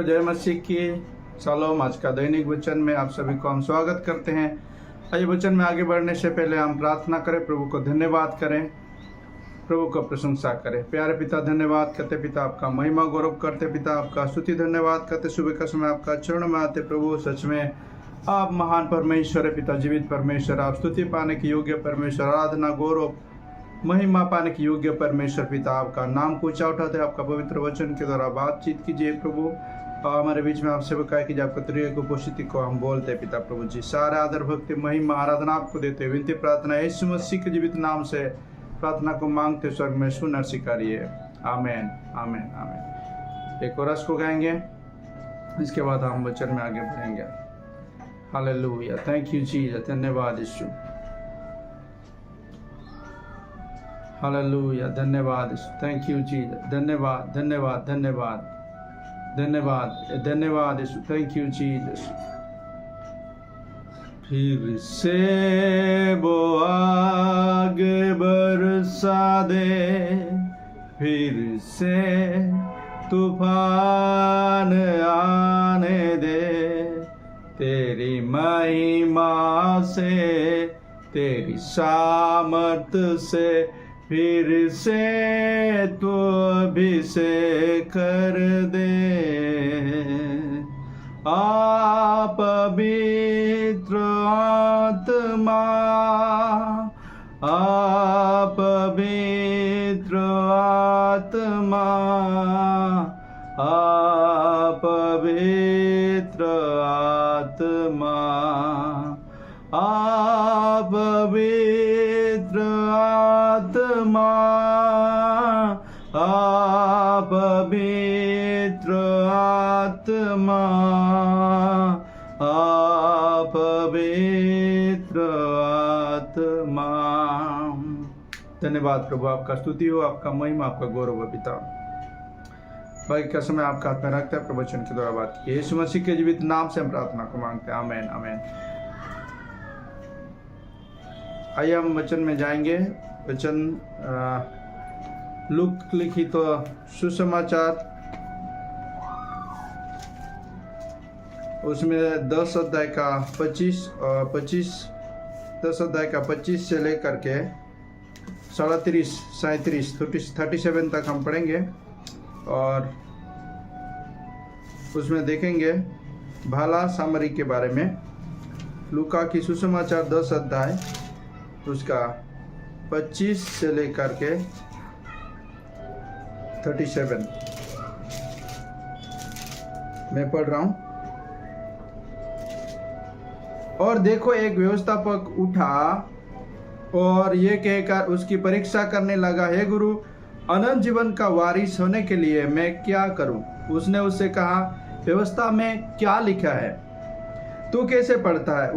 जय मसीह की। शालोम। आज का दैनिक वचन में आप सभी को हम स्वागत करते हैं। आइए वचन में आगे बढ़ने से पहले हम प्रार्थना करें, प्रभु को धन्यवाद करें, प्रभु को प्रशंसा करें। प्यारे पिता, धन्यवाद करते पिता, आपका महिमा गौरव करते पिता, आपका स्तुति धन्यवाद करते। सुबह का समय आपका चरण में आते प्रभु, सच में आप महान परमेश्वर है पिता, जीवित परमेश्वर, आप स्तुति पाने के योग्य परमेश्वर, आराधना गौरव महिमा पाने के योग्य परमेश्वर पिता, आपका नाम को ऊंचा उठाते, आपका पवित्र वचन के द्वारा बातचीत कीजिए प्रभु। हमारे बीच में आपसे बकाया कीजिए, आपका त्रिएक उपस्थिति को हम बोलते पिता प्रभु जी। सारा आदर भक्ति महिमा आराधना आपको देते, विनती प्रार्थना यीशु मसीह के जीवित नाम से प्रार्थना को मांगते, स्वर्ग में सुन और स्वीकारिए। आमीन आमीन आमीन। एक कोरस को गाएंगे, इसके बाद हम वचन में आगे बढ़ेंगे। हालेलुया, थैंक यू जीसस, धन्यवाद यीशु। हालेलुया, धन्यवाद, थैंक यू जीसस, धन्यवाद धन्यवाद धन्यवाद धन्यवाद धन्यवाद यीशु, थैंक यू जीसस। फिर से वो आग बरसा दे, फिर से तूफान आने दे, तेरी महिमा से, तेरी सामर्थ से, फिर से तू अभिषेक कर दे। आप पवित्र आत्मा, आप पवित्र आत्मा, आप पवित्र आत्मा, आप पवित्र आत्मा, आप पवित्र आत्मा, आप पवित्र आत्मा। धन्यवाद प्रभु, आपका स्तुति हो, आपका महिमा, आपका गौरव हो पिता। भाई का समय आपका हाथ में रखता है, प्रवचन के द्वारा बात की यीशु मसीह के जीवित नाम से हम प्रार्थना को मांगते हैं। आमीन आमीन। आइए हम वचन में जाएंगे। वचन लूक लिखित तो सुसमाचार, उसमें 10 अध्याय का 25 10 अध्याय का 25 से लेकर के 37 37 तक हम पढ़ेंगे और उसमें देखेंगे भला सामरी के बारे में। लूका की सुसमाचार 10 अध्याय उसका 25 से लेकर के 37 मैं पढ़ रहा हूं। और देखो, एक व्यवस्थापक उठा और ये कहकर उसकी परीक्षा करने लगा, हे गुरु, अनंत जीवन का वारिस होने के लिए मैं क्या करूं? उसने उससे कहा, व्यवस्था में क्या लिखा है, तू कैसे पढ़ता है?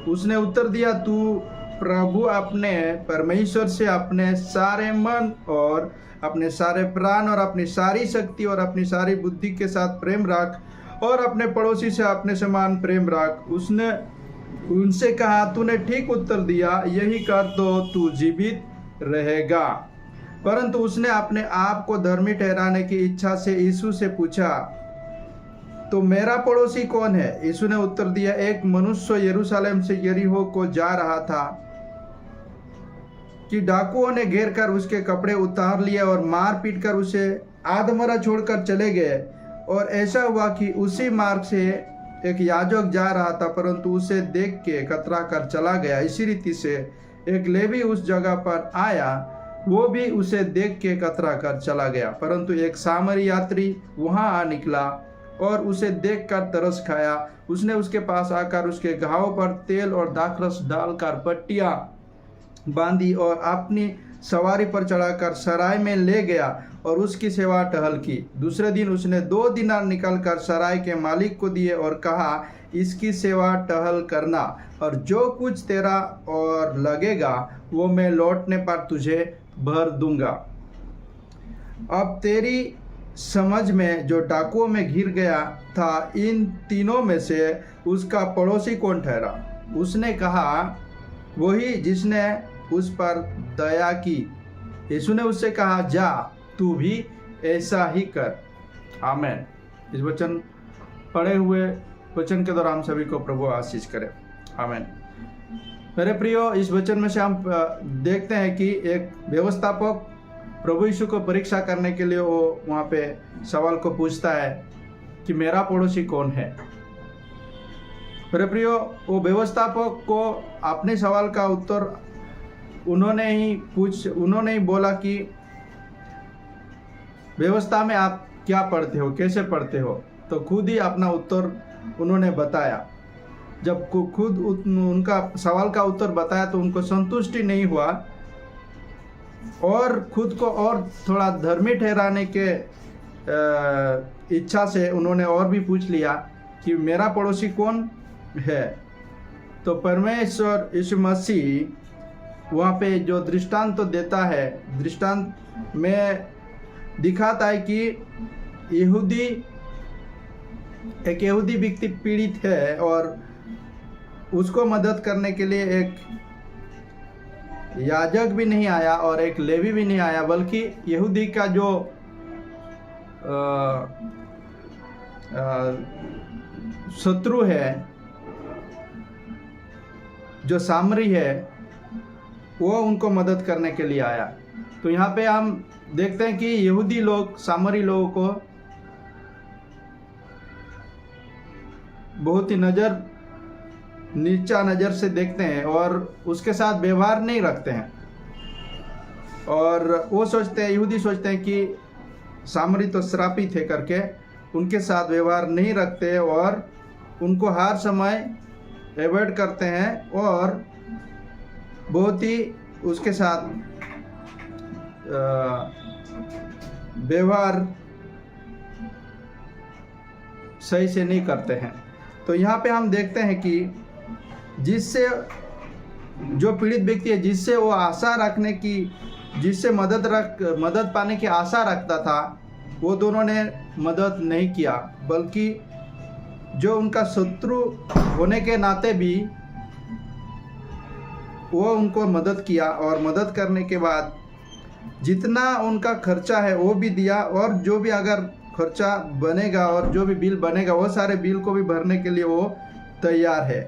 उसने उत्तर दिया, तू प्रभु अपने परमेश्वर से अपने सारे मन और अपने सारे प्राण और अपनी सारी शक्ति और अपनी सारी बुद्धि के साथ प्रेम रख, और अपने पड़ोसी से अपने समान प्रेम रख। उसने उनसे कहा, तूने ठीक उत्तर दिया, यही कर तो तू जीवित रहेगा। परंतु उसने अपने आप को धर्मी ठहराने की इच्छा से यीशु से पूछा, तो मेरा पड़ोसी कौन है? यीशु ने उत्तर दिया, एक मनुष्य यरूशलेम से यरीहो को जा रहा था कि डाकुओं ने घेर कर उसके कपड़े उतार लिए और मार पीट कर उसे आधमरा छोड़कर चले गए। और ऐसा हुआ कि उसी मार्ग से एक याजक जा रहा था, परंतु उसे देख के कतरा कर चला गया। इसी रीति से एक लेवी उस जगह पर आया, वो भी उसे देख के कतरा कर चला गया। परंतु एक सामरी यात्री वहां आ निकला और उसे देखकर तरस खाया। उसने उसके पास आकर उसके घाव पर तेल और दाखरस डालकर पट्टियां बांधी और अपनी सवारी पर चढ़ाकर सराय में ले गया और उसकी सेवा टहल की। दूसरे दिन उसने 2 दिनार निकालकर सराय के मालिक को दिए और कहा, इसकी सेवा टहल करना, और जो कुछ तेरा और लगेगा वो मैं लौटने पर तुझे भर दूंगा। अब तेरी समझ में जो डाकुओं में घिर गया था, इन तीनों में से उसका पड़ोसी कौन ठहरा? उसने कहा, वही जिसने उस पर दया की। यीशु ने उससे कहा, जा तू भी ऐसा ही कर। आमीन। इस वचन पढ़े हुए वचन के द्वारा हम सभी को प्रभु आशीष करे। आमीन। मेरे प्रियो, इस वचन में से हम देखते हैं कि एक व्यवस्थापक प्रभु यीशु को परीक्षा करने के लिए वो वहाँ पे सवाल को पूछता है कि मेरा पड़ोसी कौन है। मेरे प्रियो, वो व्यवस्थापक को अपने सवाल का उत्तर उन्होंने ही बोला कि व्यवस्था में आप क्या पढ़ते हो, कैसे पढ़ते हो, तो खुद ही अपना उत्तर उन्होंने बताया। जब खुद उनका सवाल का उत्तर बताया तो उनको संतुष्टि नहीं हुआ और खुद को और थोड़ा धर्मी ठहराने के इच्छा से उन्होंने और भी पूछ लिया कि मेरा पड़ोसी कौन है। तो परमेश्वर यीशु मसीह वहाँ पे जो दृष्टांत तो देता है, दृष्टांत में दिखाता है कि एक यहूदी व्यक्ति पीड़ित है और उसको मदद करने के लिए एक याजक भी नहीं आया और एक लेवी भी नहीं आया, बल्कि यहूदी का जो शत्रु है, जो सामरी है, वो उनको मदद करने के लिए आया। तो यहाँ पे हम देखते हैं कि यहूदी लोग सामरी लोगों को बहुत ही नीचा नज़र से देखते हैं और उसके साथ व्यवहार नहीं रखते हैं। और वो सोचते हैं, यहूदी सोचते हैं कि सामरी तो श्रापित है करके उनके साथ व्यवहार नहीं रखते और उनको हर समय अवॉइड करते हैं और बहुत ही उसके साथ व्यवहार सही से नहीं करते हैं। तो यहाँ पे हम देखते हैं कि जिससे जो पीड़ित व्यक्ति है, जिससे वो आशा रखने की, जिससे मदद पाने की आशा रखता था, वो दोनों ने मदद नहीं किया, बल्कि जो उनका शत्रु होने के नाते भी वो उनको मदद किया और मदद करने के बाद जितना उनका खर्चा है वो भी दिया और जो भी अगर खर्चा बनेगा और जो भी बिल बनेगा वो सारे बिल को भी भरने के लिए वो तैयार है।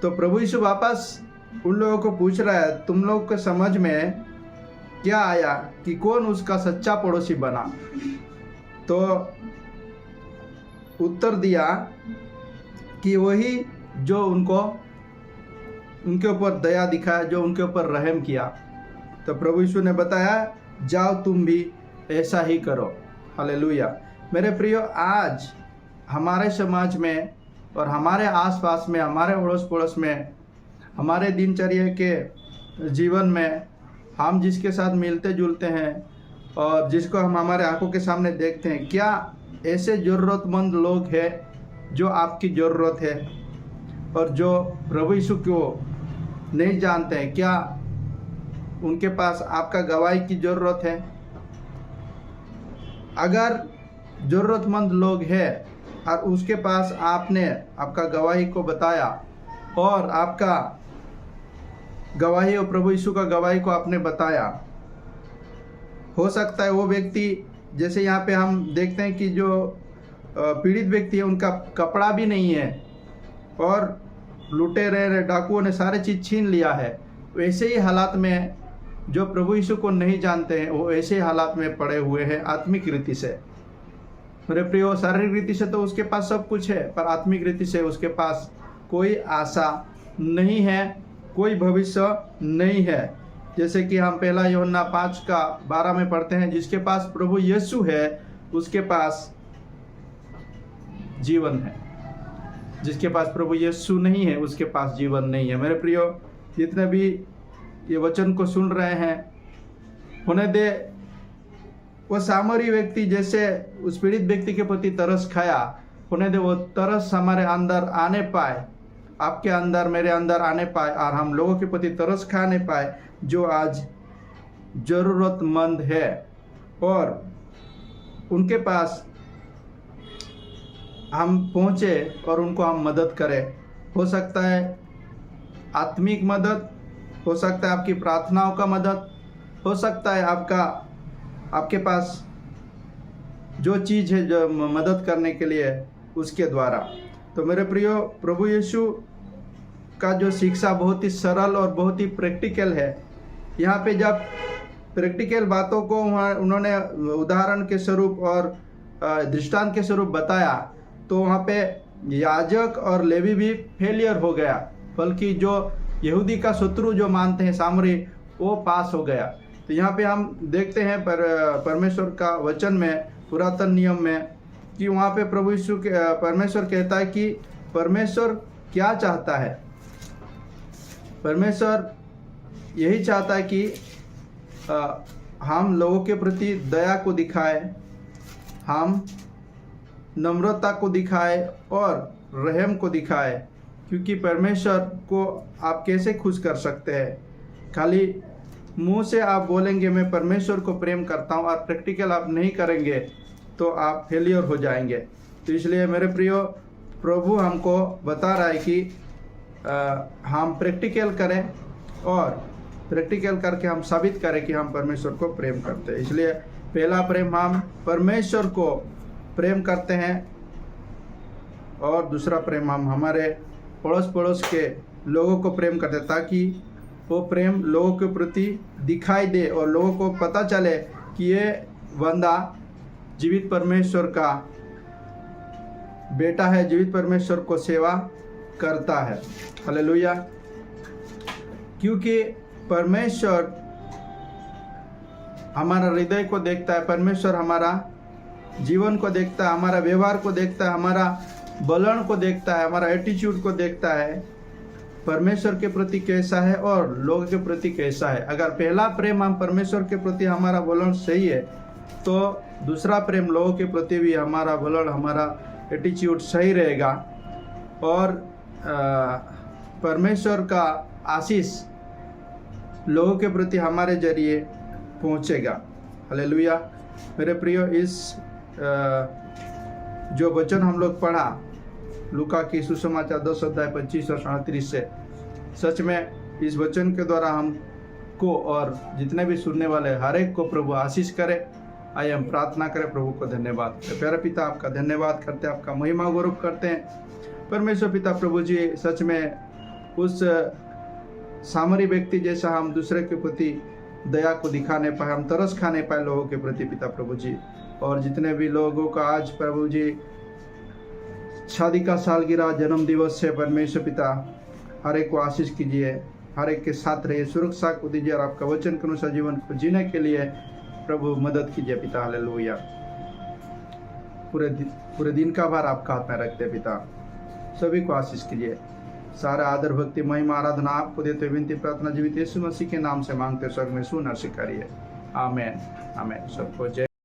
तो प्रभु यीशु वापस उन लोगों को पूछ रहा है, तुम लोग के समझ में क्या आया कि कौन उसका सच्चा पड़ोसी बना? तो उत्तर दिया कि वही जो उनके ऊपर दया दिखाया, जो उनके ऊपर रहम किया। तो प्रभु यीशु ने बताया, जाओ तुम भी ऐसा ही करो। हालेलुया। मेरे प्रियो, आज हमारे समाज में और हमारे आसपास में, हमारे अड़ोस पड़ोस में, हमारे दिनचर्या के जीवन में हम जिसके साथ मिलते जुलते हैं और जिसको हम हमारे आंखों के सामने देखते हैं, क्या ऐसे ज़रूरतमंद लोग हैं जो आपकी ज़रूरत है और जो प्रभु यीशु को नहीं जानते हैं? क्या उनके पास आपका गवाही की ज़रूरत है? अगर ज़रूरतमंद लोग हैं और उसके पास आपने आपका गवाही को बताया और आपका गवाही और प्रभु यीशु का गवाही को आपने बताया, हो सकता है वो व्यक्ति, जैसे यहाँ पे हम देखते हैं कि जो पीड़ित व्यक्ति है उनका कपड़ा भी नहीं है और लुटेरे डाकुओं ने सारे चीज़ छीन लिया है, वैसे ही हालात में जो प्रभु यीशु को नहीं जानते हैं वो ऐसे हालात में पड़े हुए हैं आत्मिक रीति से। मेरे प्रियो, शारीरिक रीति से तो उसके पास सब कुछ है, पर आत्मिक रीति से उसके पास कोई आशा नहीं है, कोई भविष्य नहीं है। जैसे कि हम पहला यूहन्ना 5:12 में पढ़ते हैं, जिसके पास प्रभु यीशु है उसके पास जीवन है, जिसके पास प्रभु यीशु नहीं है उसके पास जीवन नहीं है। मेरे प्रियो, जितने भी ये वचन को सुन रहे हैं, होने दे वो सामरी व्यक्ति जैसे उस पीड़ित व्यक्ति के प्रति तरस खाया, होने दे वो तरस हमारे अंदर आने पाए, आपके अंदर, मेरे अंदर आने पाए और हम लोगों के प्रति तरस खाने पाए जो आज ज़रूरतमंद है और उनके पास हम पहुँचे और उनको हम मदद करें। हो सकता है आत्मिक मदद, हो सकता है आपकी प्रार्थनाओं का मदद, हो सकता है आपके पास जो चीज़ है जो मदद करने के लिए उसके द्वारा। तो मेरे प्रियो, प्रभु यीशु का जो शिक्षा बहुत ही सरल और बहुत ही प्रैक्टिकल है। यहाँ पे जब प्रैक्टिकल बातों को उन्होंने उदाहरण के स्वरूप और दृष्टांत के स्वरूप बताया, तो वहाँ पे याजक और लेवी भी फेलियर हो गया, बल्कि जो यहूदी का शत्रु जो मानते हैं सामरी, वो पास हो गया। तो यहाँ पे हम देखते हैं परमेश्वर का वचन में, पुरातन नियम में, कि वहाँ पे प्रभु यीशु परमेश्वर कहता है कि परमेश्वर क्या चाहता है। परमेश्वर यही चाहता है कि हम लोगों के प्रति दया को दिखाए, हम नम्रता को दिखाए और रहम को दिखाए, क्योंकि परमेश्वर को आप कैसे खुश कर सकते हैं? खाली मुंह से आप बोलेंगे मैं परमेश्वर को प्रेम करता हूँ और प्रैक्टिकल आप नहीं करेंगे तो आप फेलियर हो जाएंगे। तो इसलिए मेरे प्रियो, प्रभु हमको बता रहा है कि हम प्रैक्टिकल करें और प्रैक्टिकल करके हम साबित करें कि हम परमेश्वर को प्रेम करते हैं। इसलिए पहला प्रेम, हम परमेश्वर को प्रेम करते हैं, और दूसरा प्रेम हम हमारे पड़ोस के लोगों को प्रेम करते हैं, ताकि वो प्रेम लोगों के प्रति दिखाई दे और लोगों को पता चले कि ये बंदा जीवित परमेश्वर का बेटा है, जीवित परमेश्वर को सेवा करता है। हालेलुया। क्योंकि परमेश्वर हमारा हृदय को देखता है, परमेश्वर हमारा जीवन को देखता है, हमारा व्यवहार को देखता है, हमारा बलन को देखता है, हमारा एटीट्यूड को देखता है, परमेश्वर के प्रति कैसा है और लोगों के प्रति कैसा है। अगर पहला प्रेम हम परमेश्वर के प्रति हमारा बलन सही है, तो दूसरा प्रेम लोगों के प्रति भी हमारा बलन, हमारा एटीट्यूड सही रहेगा, और परमेश्वर का आशीष लोगों के प्रति हमारे जरिए पहुंचेगा। हालेलुया। मेरे प्रियो, इस जो वचन हम लोग पढ़ा लूका की सुसमाचार 10 अध्याय 25 और 38 से, सच में इस वचन के द्वारा हमको और जितने भी सुनने वाले हर एक को प्रभु आशीष करे। आइए हम प्रार्थना करें, प्रभु को धन्यवाद। प्यारे पिता, आपका धन्यवाद करते हैं, आपका महिमा गौरव करते हैं। परमेश्वर पिता प्रभु जी, सच में उस सामरी व्यक्ति जैसा हम दूसरे के प्रति दया को दिखाने पाए, हम तरस खाने पाए लोगों के प्रति पिता प्रभु जी। और जितने भी लोगों का आज प्रभु जी शादी का सालगिरह, जन्म दिवस है, परमेश्वर पिता हर एक को आशीष कीजिए, हर एक के साथ रहिए, सुरक्षा को दीजिए, और आपका वचन के अनुसार जीवन को जीने के लिए प्रभु मदद कीजिए पिता। हालेलुया। पूरे दिन का भार आपका हाथ में रखते पिता, सभी को आशीष कीजिए। सारा आदर, भक्ति, महिमा, आराधना आपको देते, विनती प्रार्थना जीवित यीशु मसीह के नाम से मांगते, स्वर्ग में सुन और स्वीकारिए। आमीन। आमीन। सबको जय।